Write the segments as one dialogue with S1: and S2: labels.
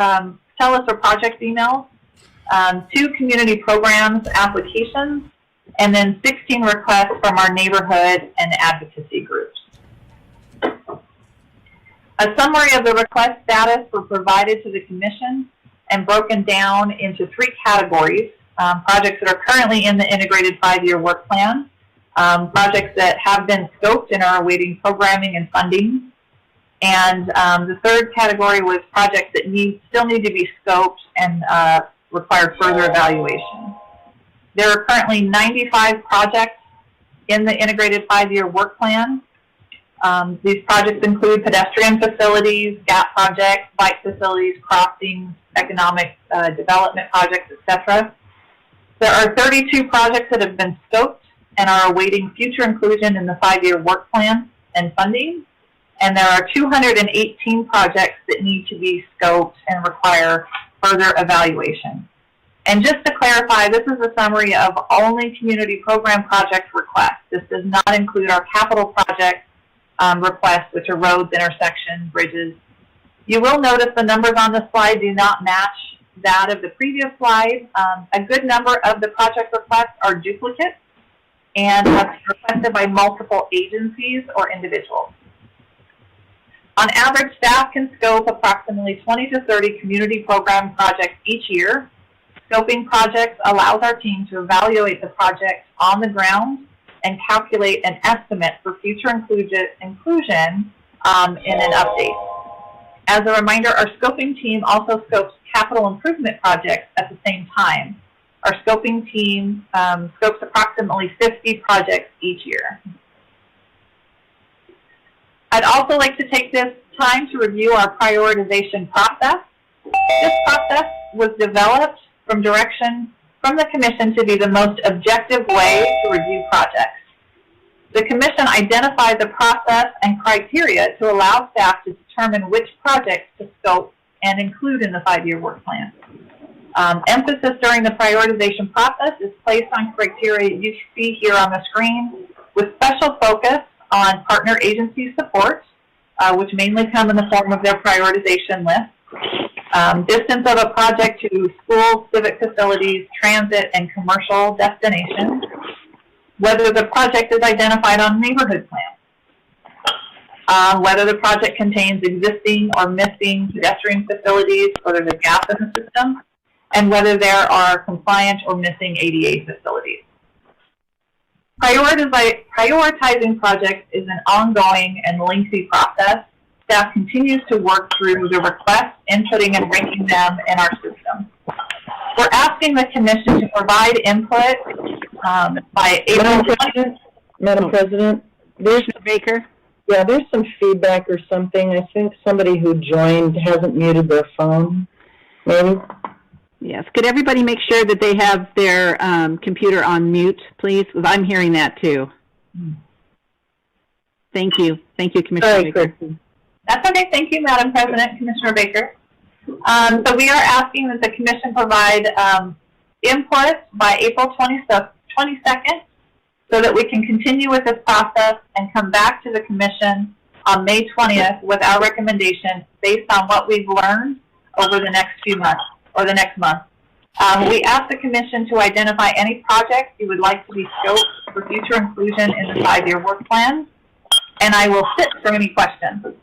S1: tell us or project emails, 2 community programs applications, and then 16 requests from our neighborhood and advocacy groups. A summary of the request status were provided to the Commission and broken down into 3 categories: projects that are currently in the integrated 5-year work plan, projects that have been scoped and are awaiting programming and funding, and the 3rd category was projects that still need to be scoped and require further evaluation. There are currently 95 projects in the integrated 5-year work plan. These projects include pedestrian facilities, gap projects, bike facilities, crossings, economic development projects, etc. There are 32 projects that have been scoped and are awaiting future inclusion in the 5-year work plan and funding. And there are 218 projects that need to be scoped and require further evaluation. And just to clarify, this is a summary of only community program project requests. This does not include our capital project requests, which are roads, intersections, bridges. You will notice the numbers on this slide do not match that of the previous slide. A good number of the project requests are duplicates and have been requested by multiple agencies or individuals. On average, staff can scope approximately 20 to 30 community program projects each year. Scoping projects allows our team to evaluate the project on the ground and calculate an estimate for future inclusion in an update. As a reminder, our scoping team also scopes capital improvement projects at the same time. Our scoping team scopes approximately 50 projects each year. I'd also like to take this time to review our prioritization process. This process was developed from direction from the Commission to be the most objective way to review projects. The Commission identified the process and criteria to allow staff to determine which projects to scope and include in the 5-year work plan. Emphasis during the prioritization process is placed on criteria you see here on the screen, with special focus on partner agency support, which mainly come in the form of their prioritization list, distance of a project to schools, civic facilities, transit, and commercial destinations, whether the project is identified on neighborhood plans, whether the project contains existing or missing pedestrian facilities or there's a gap in the system, and whether there are compliant or missing ADA facilities. Prioritizing projects is an ongoing and lengthy process. Staff continues to work through the requests, inputting and ranking them in our system. We're asking the Commission to provide input by April 20th.
S2: Madam President, there's
S3: Baker.
S2: Yeah, there's some feedback or something. I think somebody who joined hasn't muted their phone, maybe.
S3: Yes. Could everybody make sure that they have their computer on mute, please? Because I'm hearing that too. Thank you. Thank you, Commissioner Baker.
S1: That's okay. Thank you, Madam President, Commissioner Baker. So we are asking that the Commission provide input by April 22nd so that we can continue with this process and come back to the Commission on May 20th with our recommendations based on what we've learned over the next few months or the next month. We ask the Commission to identify any projects you would like to be scoped for future inclusion in the 5-year work plan, and I will sit for any questions.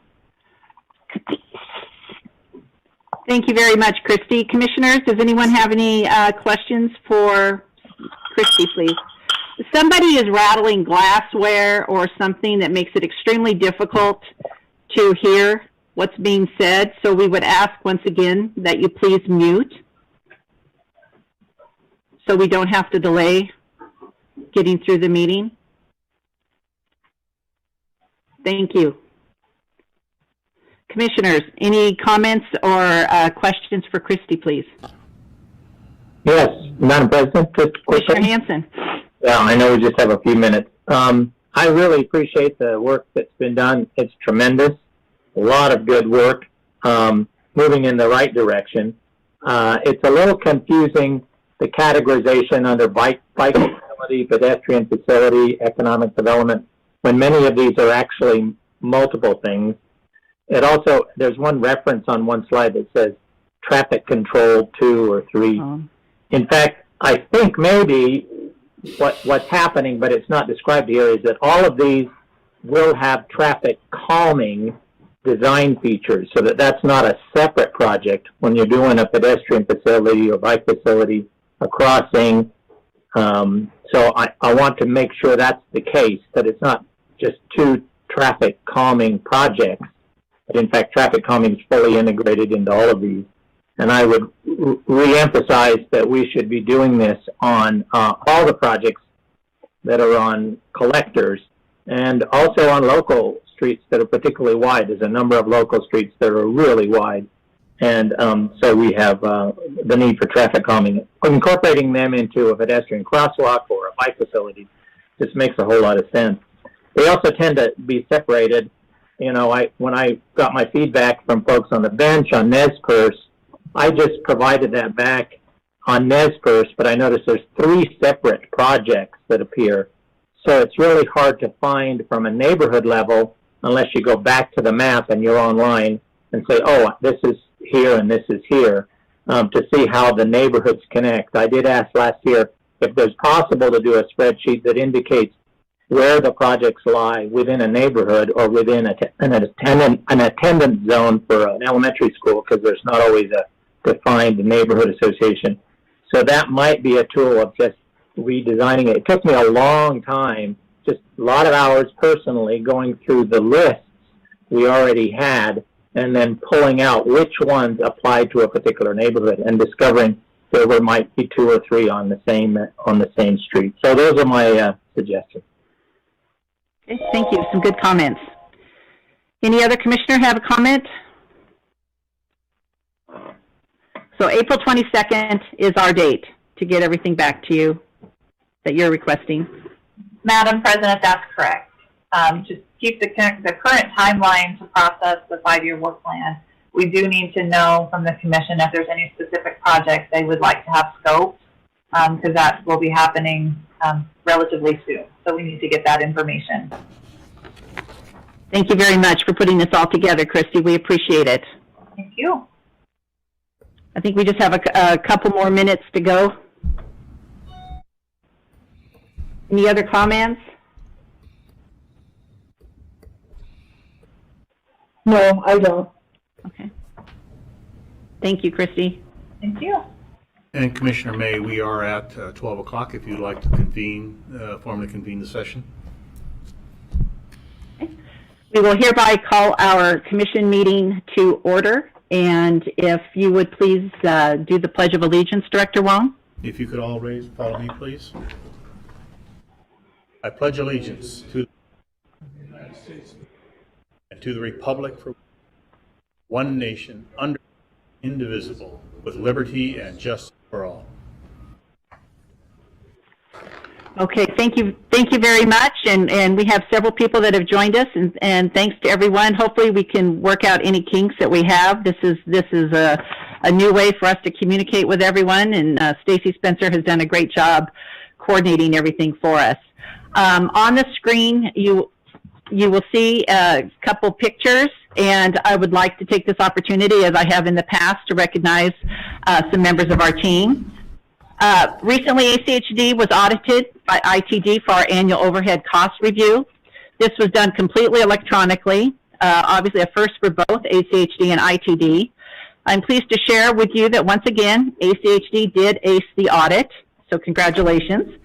S3: Thank you very much, Christy. Commissioners, does anyone have any questions for Christy, please? If somebody is rattling glassware or something that makes it extremely difficult to hear what's being said, so we would ask once again that you please mute so we don't have to delay getting through the meeting. Thank you. Commissioners, any comments or questions for Christy, please?
S4: Yes, Madam President, just quickly.
S3: Commissioner Hanson.
S4: Yeah, I know we just have a few minutes. I really appreciate the work that's been done. It's tremendous. A lot of good work, moving in the right direction. It's a little confusing, the categorization under bike facility, pedestrian facility, economic development, when many of these are actually multiple things. It also, there's one reference on one slide that says traffic control 2 or 3. In fact, I think maybe what's happening, but it's not described here, is that all of these will have traffic calming design features, so that's not a separate project when you're doing a pedestrian facility or bike facility, a crossing. So I want to make sure that's the case, that it's not just 2 traffic calming projects, but in fact traffic calming is fully integrated into all of these. And I would re-emphasize that we should be doing this on all the projects that are on collectors and also on local streets that are particularly wide. There's a number of local streets that are really wide. And so we have the need for traffic calming. Incorporating them into a pedestrian crosswalk or a bike facility just makes a whole lot of sense. They also tend to be separated. You know, when I got my feedback from folks on the bench on NESPERS, I just provided that back on NESPERS, but I noticed there's 3 separate projects that appear. So it's really hard to find from a neighborhood level unless you go back to the map and you're online and say, oh, this is here and this is here, to see how the neighborhoods connect. I did ask last year if there's possible to do a spreadsheet that indicates where the projects lie within a neighborhood or within an attendance zone for an elementary school, because there's not always a defined neighborhood association. So that might be a tool of just redesigning it. It took me a long time, just a lot of hours personally, going through the lists we already had and then pulling out which ones applied to a particular neighborhood and discovering there might be 2 or 3 on the same street. So those are my suggestions.
S3: Okay, thank you. Some good comments. Any other commissioner have a comment? So April 22nd is our date to get everything back to you that you're requesting.
S1: Madam President, that's correct. To keep the current timeline to process the 5-year work plan, we do need to know from the commission if there's any specific projects they would like to have scoped, because that will be happening relatively soon. So we need to get that information.
S3: Thank you very much for putting this all together, Christy. We appreciate it.
S1: Thank you.
S3: I think we just have a couple more minutes to go. Any other comments?
S2: No, I don't.
S3: Okay. Thank you, Christy.
S1: Thank you.
S5: And Commissioner May, we are at 12 o'clock if you'd like to convene, formally convene the session.
S3: Okay. We will hereby call our commission meeting to order. And if you would please do the Pledge of Allegiance, Director Wong.
S5: If you could all follow me, please. I pledge allegiance to the United States and to the republic for one nation, under, indivisible, with liberty and justice for all.
S3: Okay, thank you very much, and we have several people that have joined us, and thanks to everyone. Hopefully we can work out any kinks that we have. This is a new way for us to communicate with everyone, and Stacy Spencer has done a great job coordinating everything for us. On the screen, you will see a couple pictures, and I would like to take this opportunity, as I have in the past, to recognize some members of our team. Recently, ACHD was audited by ITD for our annual overhead cost review. This was done completely electronically, obviously a first for both ACHD and ITD. I'm pleased to share with you that once again, ACHD did ace the audit, so congratulations.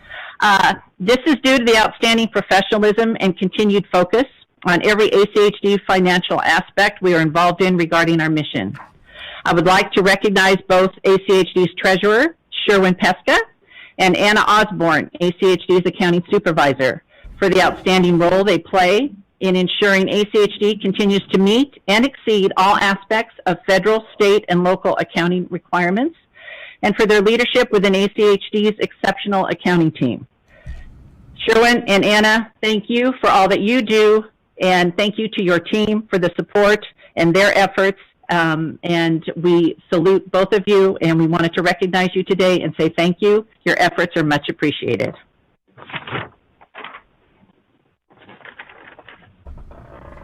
S3: This is due to the outstanding professionalism and continued focus on every ACHD financial aspect we are involved in regarding our mission. I would like to recognize both ACHD's treasurer, Sherwin Pesca, and Anna Osborne, ACHD's accounting supervisor, for the outstanding role they play in ensuring ACHD continues to meet and exceed all aspects of federal, state, and local accounting requirements, and for their leadership within ACHD's exceptional accounting team. Sherwin and Anna, thank you for all that you do, and thank you to your team for the support and their efforts. And we salute both of you, and we wanted to recognize you today and say thank you. Your efforts are much appreciated.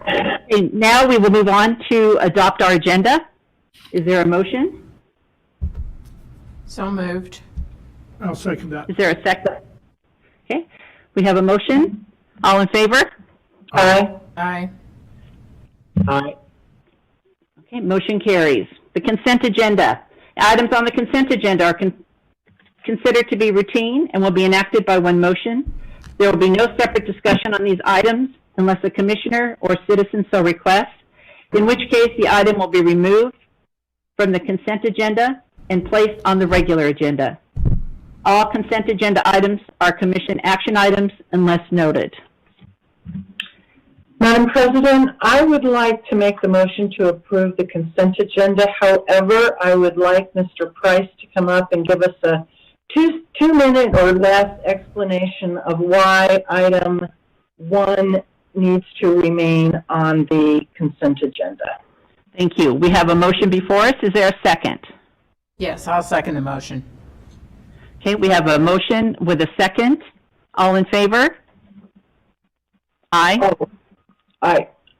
S3: Okay, now we will move on to adopt our agenda. Is there a motion?
S6: So moved.
S7: I'll second that.
S3: Is there a second? Okay, we have a motion. All in favor?
S2: Aye.
S6: Aye.
S4: Aye.
S3: Okay, motion carries. The consent agenda. Items on the consent agenda are considered to be routine and will be enacted by one motion. There will be no separate discussion on these items unless a commissioner or citizen so requests, in which case the item will be removed from the consent agenda and placed on the regular agenda. All consent agenda items are commission action items unless noted.
S2: Madam President, I would like to make the motion to approve the consent agenda. However, I would like Mr. Price to come up and give us a two-minute or less explanation of why item 1 needs to remain on the consent agenda.
S3: Thank you. We have a motion before us. Is there a second?
S6: Yes, I'll second the motion.
S3: Okay, we have a motion with a second. All in favor? Aye.
S2: Oh,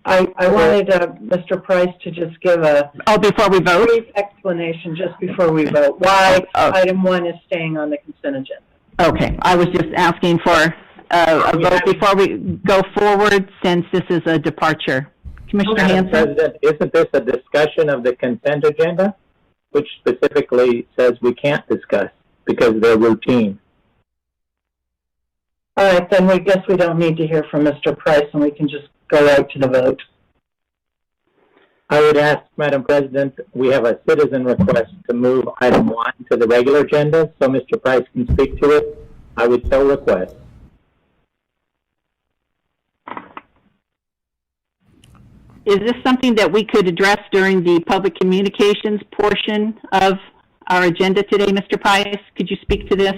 S2: I wanted Mr. Price to just give a
S3: Oh, before we vote?
S2: brief explanation just before we vote, why
S3: Oh.
S2: item 1 is staying on the consent agenda.
S3: Okay, I was just asking for a vote before we go forward since this is a departure. Commissioner
S4: Madam
S3: Hanson?
S4: President, isn't this a discussion of the consent agenda, which specifically says we can't discuss because they're routine?
S2: All right, then we guess we don't need to hear from Mr. Price and we can just go right to the vote.
S4: I would ask, Madam President, we have a citizen request to move item 1 to the regular agenda, so Mr. Price can speak to it. I would so request.
S3: Is this something that we could address during the public communications portion of our agenda today, Mr. Price? Could you speak to this?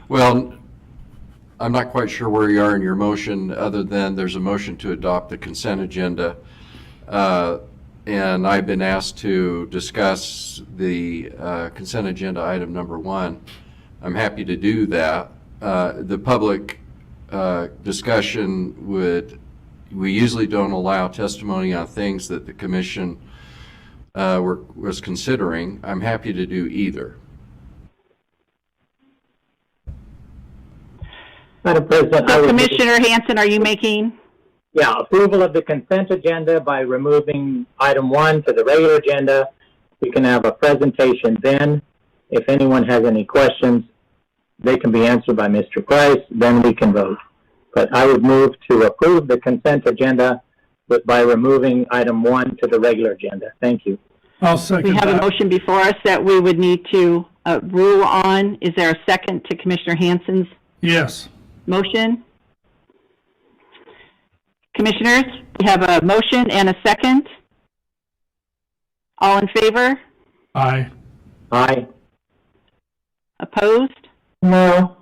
S8: Well, I'm not quite sure where you are in your motion, other than there's a motion to adopt the consent agenda. And I've been asked to discuss the consent agenda item number 1. I'm happy to do that. The public discussion we usually don't allow testimony on things that the commission was considering. I'm happy to do either.
S4: Madam President, I
S3: So
S4: would
S3: Commissioner Hanson, are you making?
S4: Yeah, approval of the consent agenda by removing item 1 to the regular agenda. We can have a presentation then. If anyone has any questions, they can be answered by Mr. Price, then we can vote. But I would move to approve the consent agenda by removing item 1 to the regular agenda. Thank you.
S7: I'll second
S3: We have
S7: that.
S3: a motion before us that we would need to rule on. Is there a second to Commissioner Hanson's
S7: Yes.
S3: motion? Commissioners, we have a motion and a second. All in favor?
S7: Aye.
S4: Aye.
S3: Opposed?
S2: No.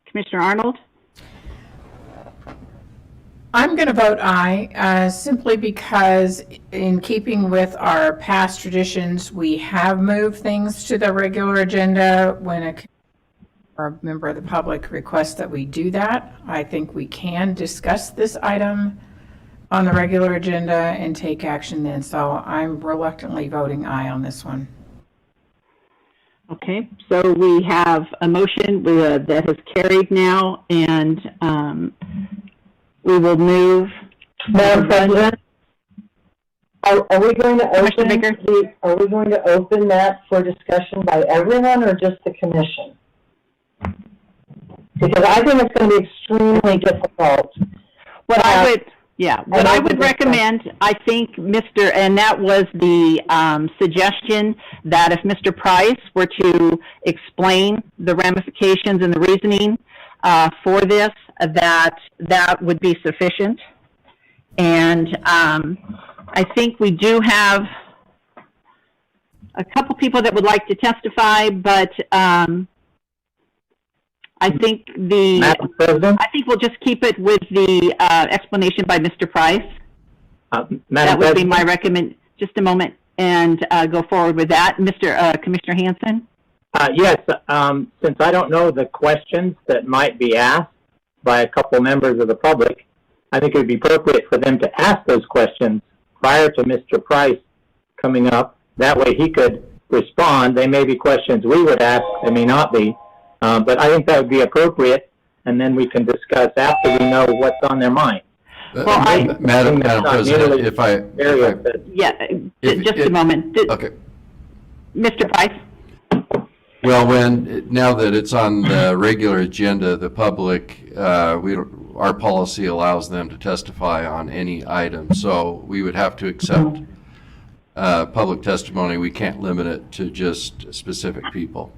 S3: Commissioner Arnold?
S6: I'm going to vote aye, simply because in keeping with our past traditions, we have moved things to the regular agenda when a member of the public requests that we do that. I think we can discuss this item on the regular agenda and take action then. So I'm reluctantly voting aye on this one.
S3: Okay, so we have a motion that has carried now, and we will move.
S2: Madam President, are we going to
S3: Commissioner Baker?
S2: are we going to open that for discussion by everyone or just the commission? Because I think it's going to be extremely difficult.
S3: What I would recommend, I think, and that was the suggestion that if Mr. Price were to explain the ramifications and the reasoning for this, that would be sufficient. And I think we do have a couple people that would like to testify, but I think
S4: Madam President?
S3: I think we'll just keep it with the explanation by Mr. Price.
S4: Madam
S3: That would be
S4: President?
S3: my recommend. Just a moment, and go forward with that, Commissioner Hanson.
S4: Yes, since I don't know the questions that might be asked by a couple members of the public, I think it would be appropriate for them to ask those questions prior to Mr. Price coming up That way he could respond. They may be questions we would ask, they may not be. But I think that would be appropriate, and then we can discuss after we know what's on their mind.
S8: Madam President, if I
S3: Yeah, just a moment.
S8: okay.
S3: Mr. Price?
S8: Well, now that it's on the regular agenda, the public, our policy allows them to testify on any item, so we would have to accept public testimony. We can't limit it to just specific people.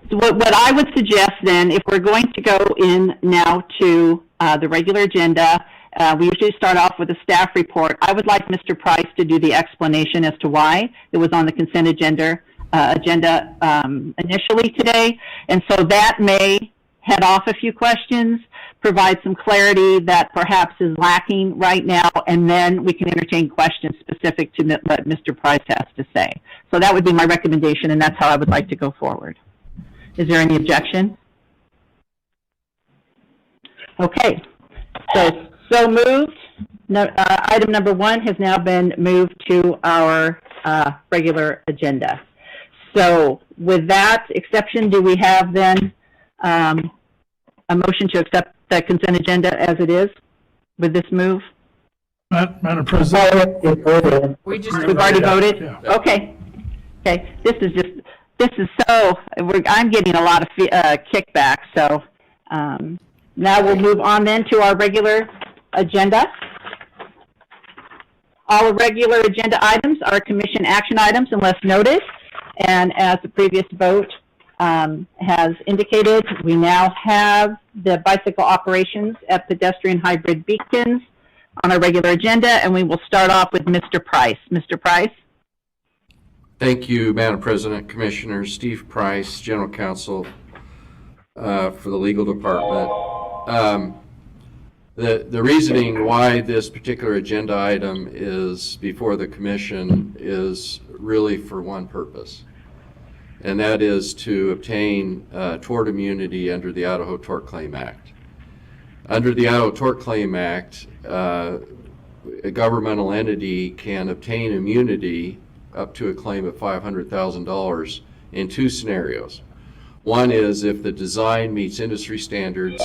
S3: What I would suggest then, if we're going to go in now to the regular agenda, we usually start off with a staff report. I would like Mr. Price to do the explanation as to why it was on the consent agenda initially today. And so that may head off a few questions, provide some clarity that perhaps is lacking right now, and then we can entertain questions specific to what Mr. Price has to say. So that would be my recommendation, and that's how I would like to go forward. Is there any objection? Okay, so moved. No, item number 1 has now been moved to our regular agenda. So with that exception, do we have then a motion to accept the consent agenda as it is with this move?
S7: Madam President?
S6: We just
S3: We've already voted?
S7: Yeah.
S3: Okay. Okay, this is so, I'm getting a lot of kickback, so now we'll move on then to our regular agenda. All regular agenda items are commission action items unless noted, and as the previous vote has indicated, we now have the bicycle operations at Pedestrian Hybrid Beacons on our regular agenda, and we will start off with Mr. Price. Mr. Price?
S8: Thank you, Madam President, Commissioners. Steve Price, General Counsel for the Legal Department. The reasoning why this particular agenda item is before the Commission is really for one purpose, and that is to obtain tort immunity under the Idaho Tort Claim Act. Under the Idaho Tort Claim Act, a governmental entity can obtain immunity up to a claim of $500,000 in 2 scenarios. One is if the design meets industry standards,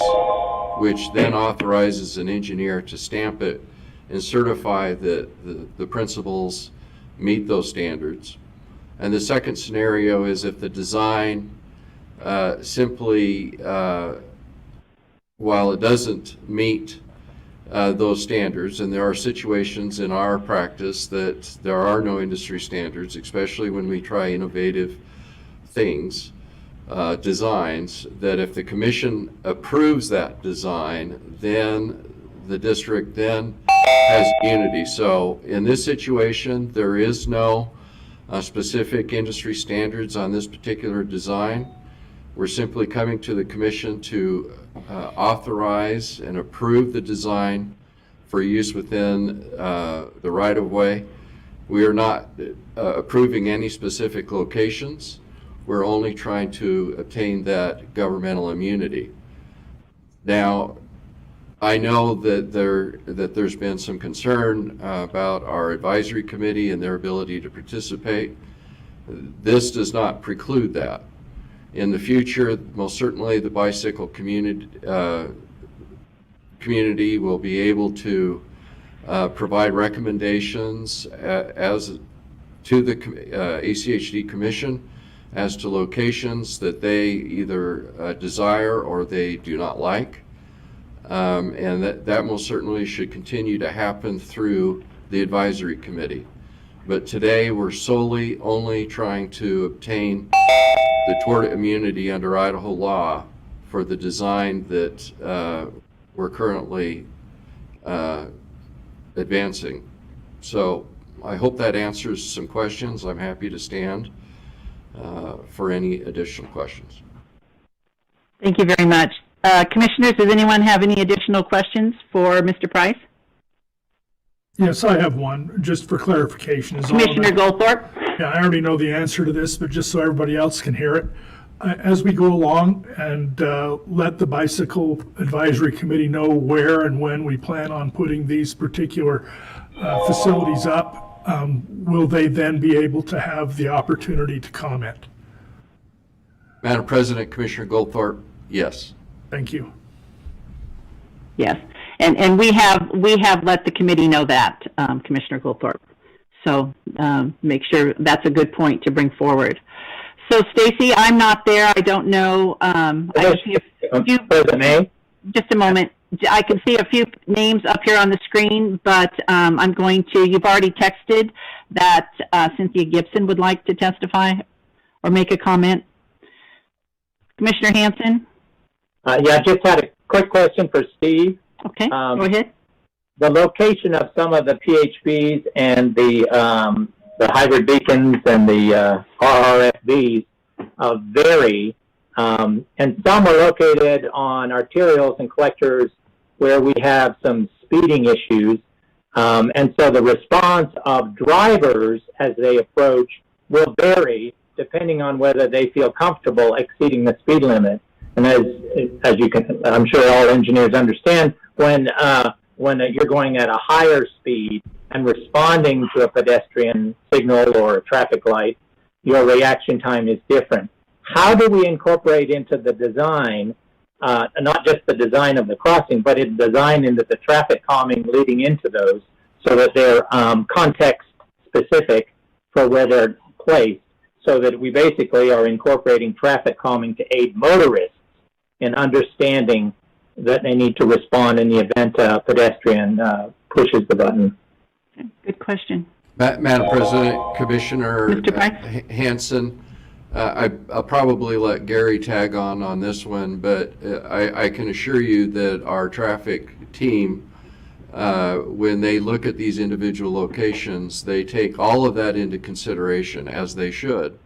S8: which then authorizes an engineer to stamp it and certify that the principles meet those standards. And the second scenario is if the design simply, while it doesn't meet those standards, and there are situations in our practice that there are no industry standards, especially when we try innovative things, designs, that if the Commission approves that design, then the district then has immunity. So in this situation, there is no specific industry standards on this particular design. We're simply coming to the Commission to authorize and approve the design for use within the right-of-way. We are not approving any specific locations. We're only trying to obtain that governmental immunity. Now, I know that there's been some concern about our advisory committee and their ability to participate. This does not preclude that. In the future, most certainly the bicycle community will be able to provide recommendations as to the ACHD Commission as to locations that they either desire or they do not like. And that most certainly should continue to happen through the advisory committee. But today we're solely only trying to obtain the tort immunity under Idaho law for the design that we're currently advancing. So I hope that answers some questions. I'm happy to stand for any additional questions.
S3: Thank you very much. Commissioners, does anyone have any additional questions for Mr. Price?
S7: Yes, I have one, just for clarification.
S3: Commissioner Goldthorpe?
S7: Yeah, I already know the answer to this, but just so everybody else can hear it. As we go along and let the Bicycle Advisory Committee know where and when we plan on putting these particular facilities up, will they then be able to have the opportunity to comment?
S8: Madam President, Commissioner Goldthorpe, yes.
S7: Thank you.
S3: Yes, and we have let the committee know that, Commissioner Goldthorpe. So make sure that's a good point to bring forward. So Stacy, I'm not there. I don't know. I see a few,
S4: President May?
S3: just a moment. I can see a few names up here on the screen, but I'm going to. You've already texted that Cynthia Gibson would like to testify or make a comment. Commissioner Hanson?
S4: Yeah, I just had a quick question for Steve.
S3: Okay, go ahead.
S4: The location of some of the PHBs and the hybrid beacons and the RRFBs vary, and some are located on arterials and collectors where we have some speeding issues, and so the response of drivers as they approach will vary depending on whether they feel comfortable exceeding the speed limit. And as you can, I'm sure all engineers understand, when you're going at a higher speed and responding to a pedestrian signal or a traffic light, your reaction time is different. How do we incorporate into the design, not just the design of the crossing, but in design into the traffic calming leading into those, so that they're context specific for where they're placed, so that we basically are incorporating traffic calming to aid motorists in understanding that they need to respond in the event a pedestrian pushes the button.
S3: Good question.
S8: Madam President, Commissioner
S3: Mr. Price?
S8: Hanson, I'll probably let Gary tag on this one, but I can assure you that our traffic team, when they look at these individual locations, they take all of that into consideration, as they should,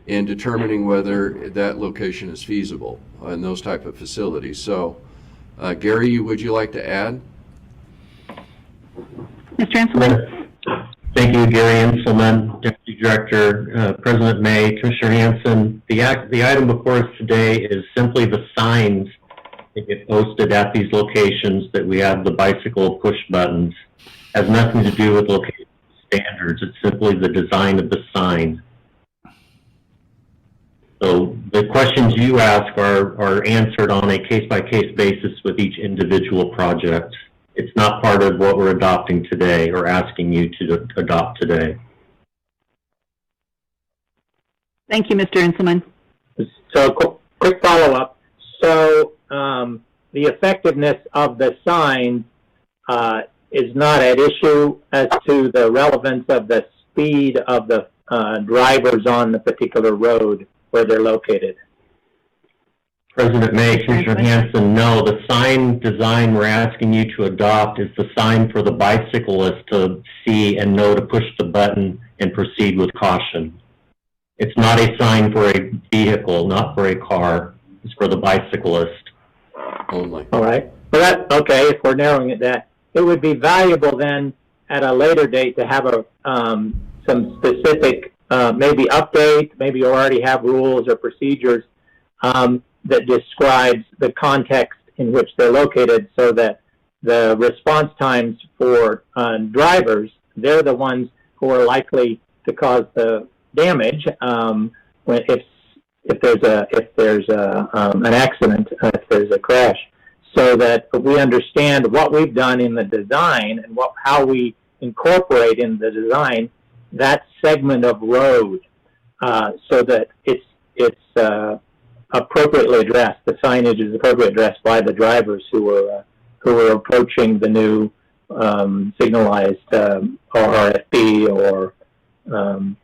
S8: in determining whether that location is feasible in those type of facilities. So, Gary, would you like to add?
S3: Mr. Enselman?
S9: Thank you, Gary Enselman, Deputy Director, President May, Commissioner Hanson. The item before us today is simply the signs that get posted at these locations that we have the bicycle push buttons. Has nothing to do with location standards. It's simply the design of the sign. So the questions you ask are answered on a case-by-case basis with each individual project. It's not part of what we're adopting today or asking you to adopt today.
S3: Thank you, Mr. Enselman.
S4: So quick follow-up. So the effectiveness of the sign is not at issue as to the relevance of the speed of the drivers on the particular road where they're located.
S9: President May, Commissioner Hanson, no, the sign design we're asking you to adopt is the sign for the bicyclist to see and know to push the button and proceed with caution. It's not a sign for a vehicle, not for a car. It's for the bicyclist.
S8: Only.
S4: All right. Well, that, okay, if we're narrowing it that, it would be valuable then at a later date to have a some specific maybe update, maybe you already have rules or procedures that describes the context in which they're located, so that the response times for drivers, they're the ones who are likely to cause the damage when if there's an accident, if there's a crash, so that we understand what we've done in the design and how we incorporate in the design that segment of road, so that it's appropriately addressed. The signage is appropriately addressed by the drivers who are approaching the new signalized RRFB or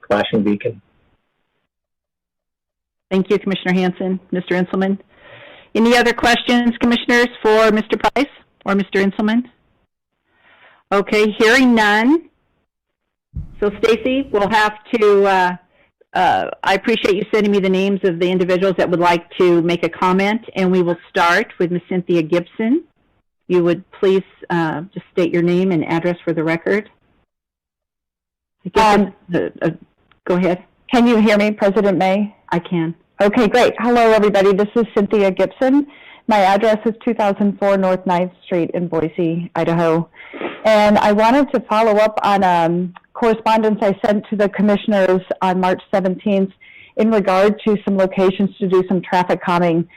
S4: flashing beacon.
S3: Thank you, Commissioner Hanson. Mr. Enselman? Any other questions, Commissioners, for Mr. Price or Mr. Enselman? Okay, hearing none. So, Stacy, we'll have to, I appreciate you sending me the names of the individuals that would like to make a comment, and we will start with Ms. Cynthia Gibson. You would please just state your name and address for the record. Go ahead.
S10: Can you hear me, President May?
S3: I can.
S10: Okay, great. Hello, everybody. This is Cynthia Gibson. My address is 2004 North 9th Street in Boise, Idaho. And I wanted to follow up on a correspondence I sent to the commissioners on March 17th in regard to some locations to do some traffic calming,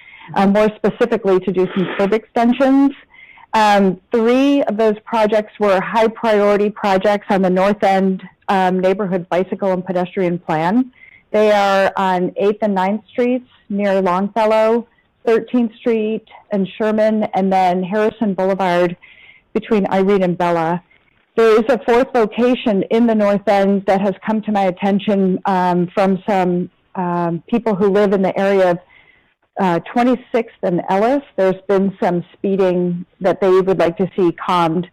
S10: more specifically to do some curb extensions. 3 of those projects were high priority projects on the North End neighborhood bicycle and pedestrian plan. They are on 8th and 9th Streets near Longfellow, 13th Street and Sherman, and then Harrison Boulevard between Irene and Bella. There is a 4th location in the North End that has come to my attention from some people who live in the area of 26th and Ellis. There's been some speeding that they would like to see calmed.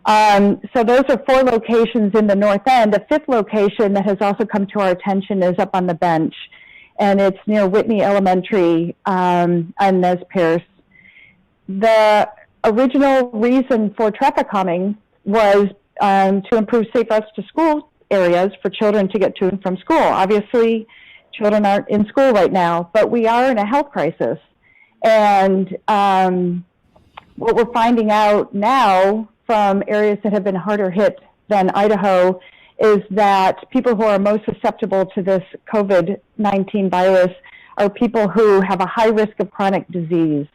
S10: So those are 4 locations in the North End. The 5th location that has also come to our attention is up on the bench, and it's near Whitney Elementary on Nez Perce. The original reason for traffic calming was to improve safe routes to school areas for children to get to and from school. Obviously, children aren't in school right now, but we are in a health crisis. And what we're finding out now from areas that have been harder hit than Idaho is that people who are most susceptible to this COVID-19 virus are people who have a high risk of chronic disease,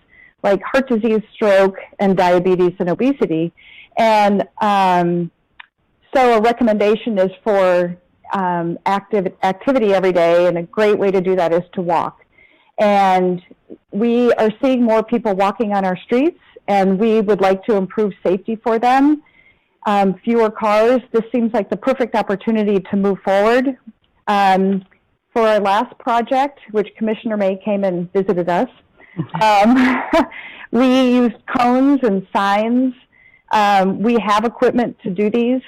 S10: like heart disease, stroke, and diabetes and obesity. And so a recommendation is for activity every day, and a great way to do that is to walk. And we are seeing more people walking on our streets, and we would like to improve safety for them. Fewer cars. This seems like the perfect opportunity to move forward. For our last project, which Commissioner May came and visited us, we used cones and signs. We have equipment to do these.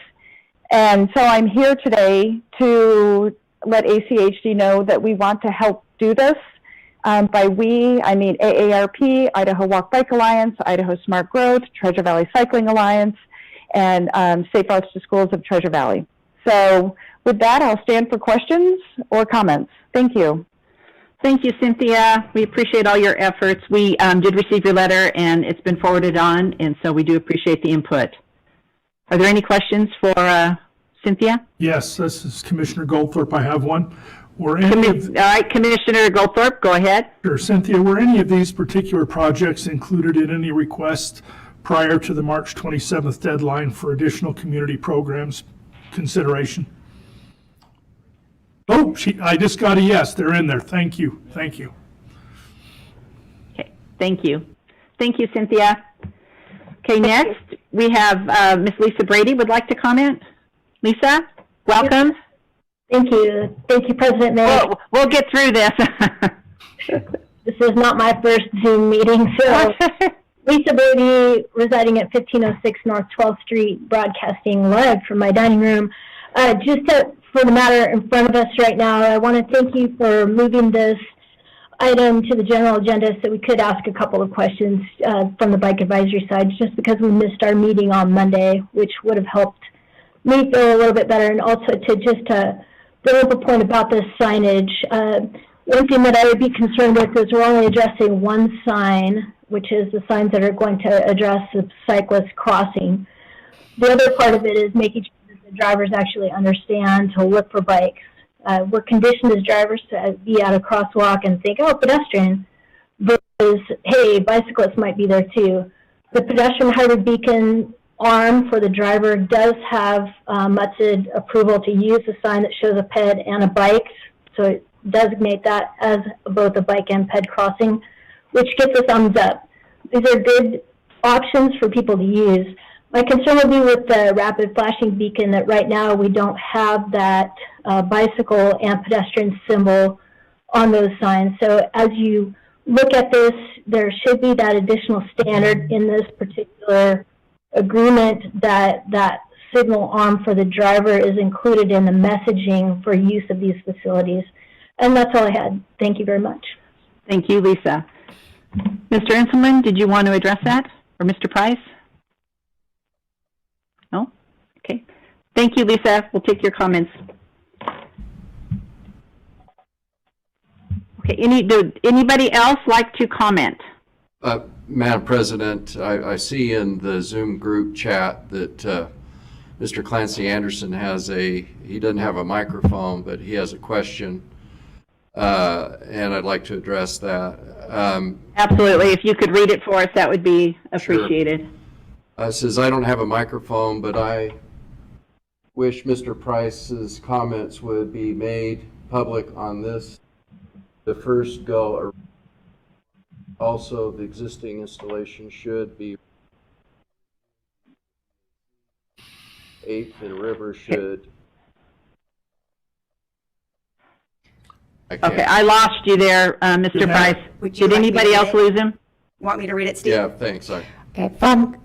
S10: And so I'm here today to let ACHD know that we want to help do this. By we, I mean AARP, Idaho Walk Bike Alliance, Idaho Smart Growth, Treasure Valley Cycling Alliance, and Safe Routes to Schools of Treasure Valley. So with that, I'll stand for questions or comments. Thank you.
S3: Thank you, Cynthia. We appreciate all your efforts. We did receive your letter, and it's been forwarded on, and so we do appreciate the input. Are there any questions for Cynthia?
S7: Yes, this is Commissioner Goldthorpe. I have one.
S3: All right, Commissioner Goldthorpe, go ahead.
S7: Sure, Cynthia, were any of these particular projects included in any request prior to the March 27th deadline for additional community programs consideration? Oh, I just got a yes. They're in there. Thank you. Thank you.
S3: Okay, thank you. Thank you, Cynthia. Okay, next we have Ms. Lisa Brady would like to comment. Lisa, welcome.
S11: Thank you. Thank you, President May.
S3: We'll get through this.
S11: This is not my first Zoom meeting, so Lisa Brady, residing at 1506 North 12th Street, broadcasting live from my dining room. For the matter in front of us right now, I want to thank you for moving this item to the general agenda so we could ask a couple of questions from the bike advisory side, just because we missed our meeting on Monday, which would have helped me feel a little bit better, and also to bring up a point about this signage. One thing that I would be concerned with is we're only addressing one sign, which is the signs that are going to address the cyclist crossing. The other part of it is making sure that the drivers actually understand to look for bikes. We're conditioned as drivers to be at a crosswalk and think, oh, pedestrian, versus, hey, bicyclists might be there too. The pedestrian hybrid beacon arm for the driver does have MUTSID approval to use a sign that shows a ped and a bike, so it designate that as both a bike and ped crossing, which gets a thumbs up. These are good options for people to use. My concern will be with the rapid flashing beacon that right now we don't have that bicycle and pedestrian symbol on those signs. So as you look at this, there should be that additional standard in this particular agreement that that signal arm for the driver is included in the messaging for use of these facilities. And that's all I had. Thank you very much.
S3: Thank you, Lisa. Mr. Enselman, did you want to address that? Or Mr. Price? No? Okay. Thank you, Lisa. We'll take your comments. Okay. Anybody else like to comment?
S8: Madam President, I see in the Zoom group chat that Mr. Clancy Anderson he doesn't have a microphone, but he has a question, and I'd like to address that.
S3: Absolutely. If you could read it for us, that would be appreciated.
S8: It says, I don't have a microphone, but I wish Mr. Price's comments would be made public on this. The first go. Also, the existing installation should be 8th and River should.
S3: Okay, I lost you there, Mr. Price. Did anybody else lose him?
S12: Want me to read it, Steve?
S8: Yeah, thanks.
S12: Okay, from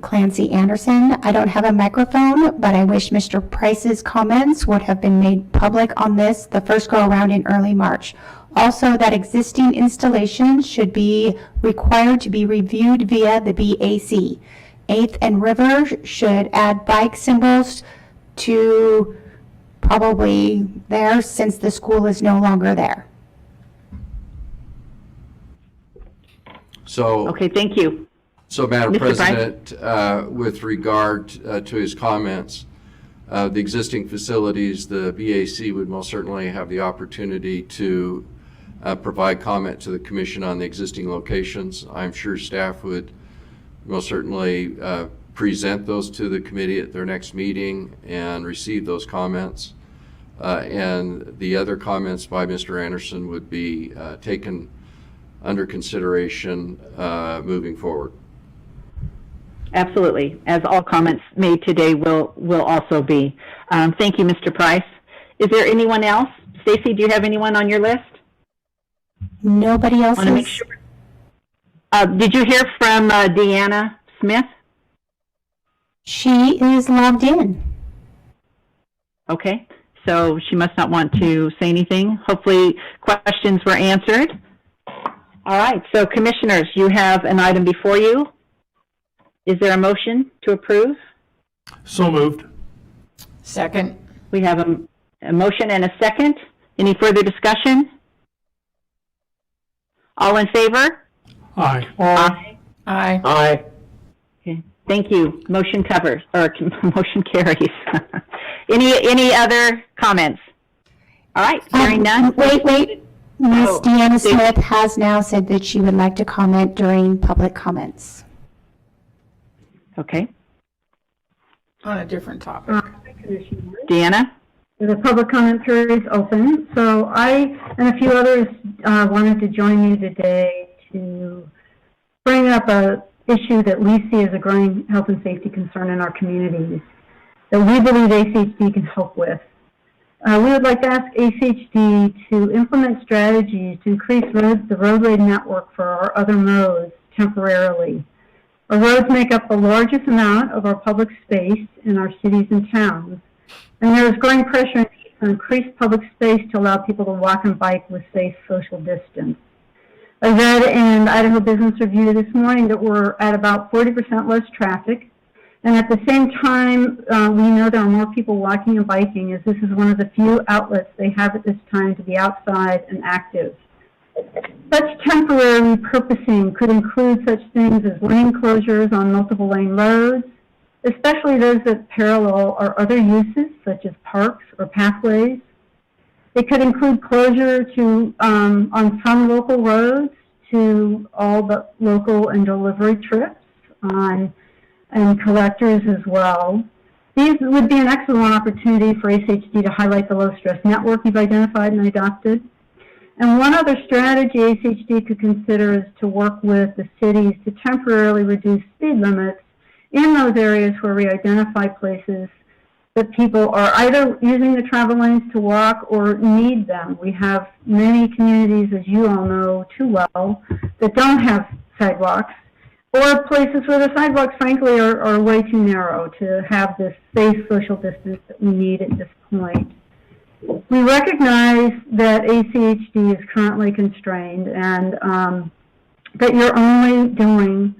S12: Clancy Anderson. I don't have a microphone, but I wish Mr. Price's comments would have been made public on this the first go around in early March. Also, that existing installations should be required to be reviewed via the BAC. 8th and River should add bike symbols to probably there since the school is no longer there.
S8: So.
S3: Okay, thank you.
S8: So, Madam
S3: Mr.
S8: President, with regard to his comments, the existing facilities, the BAC would most certainly have the opportunity to provide comment to the Commission on the existing locations. I'm sure staff would most certainly present those to the committee at their next meeting and receive those comments. And the other comments by Mr. Anderson would be taken under consideration moving forward.
S3: Absolutely, as all comments made today will also be. Thank you, Mr. Price. Is there anyone else? Stacy, do you have anyone on your list?
S12: Nobody else
S3: Want to make sure. Did you hear from Deanna Smith?
S12: She is logged in.
S3: Okay, so she must not want to say anything. Hopefully questions were answered. All right, so commissioners, you have an item before you. Is there a motion to approve?
S7: So moved.
S6: Second.
S3: We have a motion and a second. Any further discussion? All in favor?
S7: Aye.
S3: Aye.
S6: Aye.
S4: Aye.
S3: Okay, thank you. Motion covers, or motion carries. Any other comments? All right, hearing none.
S12: Wait. Ms.
S3: Oh,
S12: Deanna
S3: Stacey.
S12: Smith has now said that she would like to comment during public comments.
S3: Okay,
S6: On a different topic.
S3: Deanna?
S13: The public comment period is open, so I and a few others wanted to join you today to bring up a issue that we see as a growing health and safety concern in our communities that we believe ACHD can help with. We would like to ask ACHD to implement strategies to increase the roadway network for our other modes temporarily. Our roads make up the largest amount of our public space in our cities and towns, and there is growing pressure to increase public space to allow people to walk and bike with safe social distance. I read in Idaho Business Review this morning that we're at about 40% less traffic, and at the same time, we know there are more people walking and biking, as this is one of the few outlets they have at this time to be outside and active. Such temporary repurposing could include such things as lane closures on multiple lane roads, especially those that parallel our other uses, such as parks or pathways. It could include closure to on some local roads to all the local and delivery trips and collectors as well. These would be an excellent opportunity for ACHD to highlight the low-stress network you've identified and adopted. And one other strategy ACHD could consider is to work with the cities to temporarily reduce speed limits in those areas where we identify places that people are either using the travel lanes to walk or need them. We have many communities, as you all know too well, that don't have sidewalks, or places where the sidewalks, frankly, are way too narrow to have this safe social distance that we need at this point. We recognize that ACHD is currently constrained and that you're only doing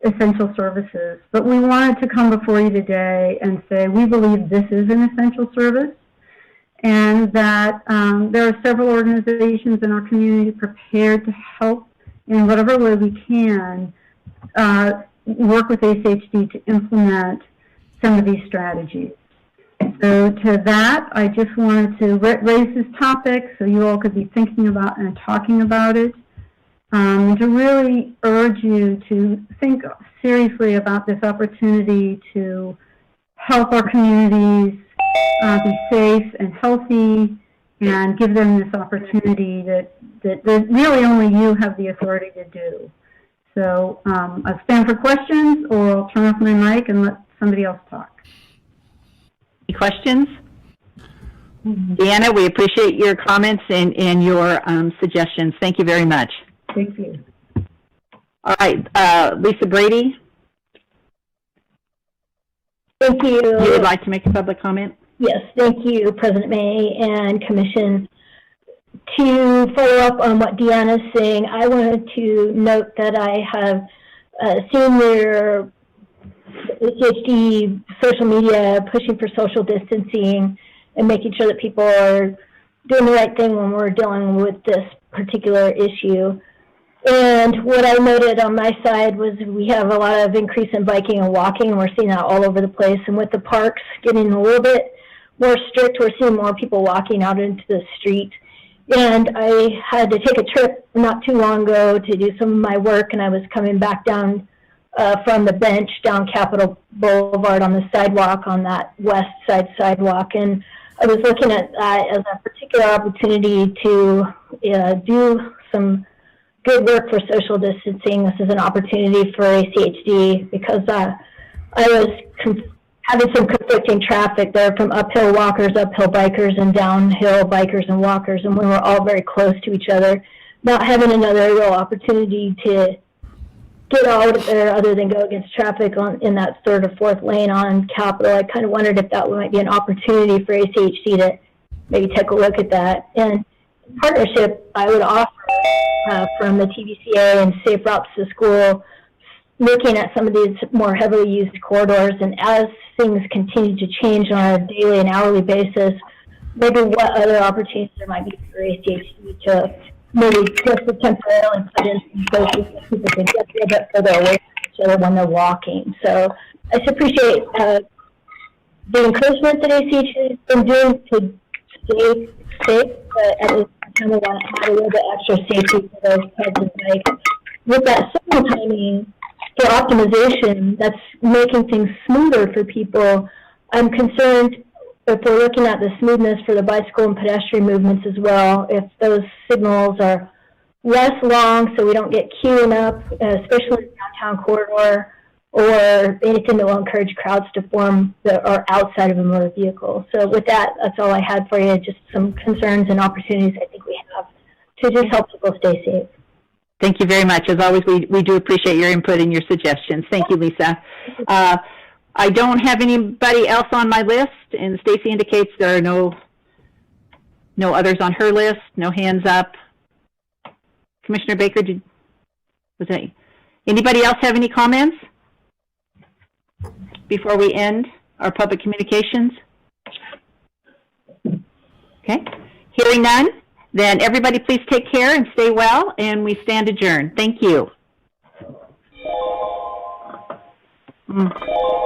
S13: essential services. But we wanted to come before you today and say we believe this is an essential service and that there are several organizations in our community prepared to help in whatever way we can work with ACHD to implement some of these strategies. So to that, I just wanted to raise this topic so you all could be thinking about and talking about it, and to really urge you to think seriously about this opportunity to help our communities be safe and healthy, and give them this opportunity that really only you have the authority to do. So I'll stand for questions, or I'll turn off my mic and let somebody else talk.
S3: Any questions? Deanna, we appreciate your comments and your suggestions. Thank you very much.
S13: Thank you.
S3: All right, Lisa Brady,
S11: Thank you.
S3: you would like to make a public comment?
S11: Yes, thank you, President May and Commission. To follow up on what Deanna's saying, I wanted to note that I have seen your ADHD social media pushing for social distancing and making sure that people are doing the right thing when we're dealing with this particular issue. And what I noted on my side was we have a lot of increase in biking and walking, and we're seeing that all over the place. And with the parks getting a little bit more strict, we're seeing more people walking out into the street. And I had to take a trip not too long ago to do some of my work, and I was coming back down from the bench down Capitol Boulevard on the sidewalk, on that west side sidewalk. And I was looking at that as a particular opportunity to do some good work for social distancing. This is an opportunity for ACHD because I was having some conflicting traffic there from uphill walkers, uphill bikers, and downhill bikers and walkers, and we were all very close to each other. Not having another real opportunity to get out of there other than go against traffic in that third or fourth lane on Capitol, I kind of wondered if that might be an opportunity for ACHD to maybe take a look at that. And partnership I would offer from the TVCA and Safe Routes to School, looking at some of these more heavily used corridors, and as things continue to change on a daily and hourly basis, maybe what other opportunities there might be for ACHD to maybe just temporarily put in some places so people can get there, but further away from each other when they're walking. So I just appreciate the encouragement that ACHD has been doing to stay safe, but at the same time we want to add a little bit extra safety for those kids. Like with that signal timing for optimization, that's making things smoother for people. I'm concerned if we're looking at the smoothness for the bicycle and pedestrian movements as well, if those signals are less long so we don't get queuing up, especially in the downtown corridor, or anything that will encourage crowds to form that are outside of a motor vehicle. So with that, that's all I had for you, just some concerns and opportunities I think we have to just help people stay safe.
S3: Thank you very much. As always, we do appreciate your input and your suggestions. Thank you, Lisa. I don't have anybody else on my list, and Stacy indicates there are no others on her list, no hands up. Commissioner Baker, anybody else have any comments before we end our public communications? Okay, hearing none, then everybody please take care and stay well, and we stand adjourned. Thank you.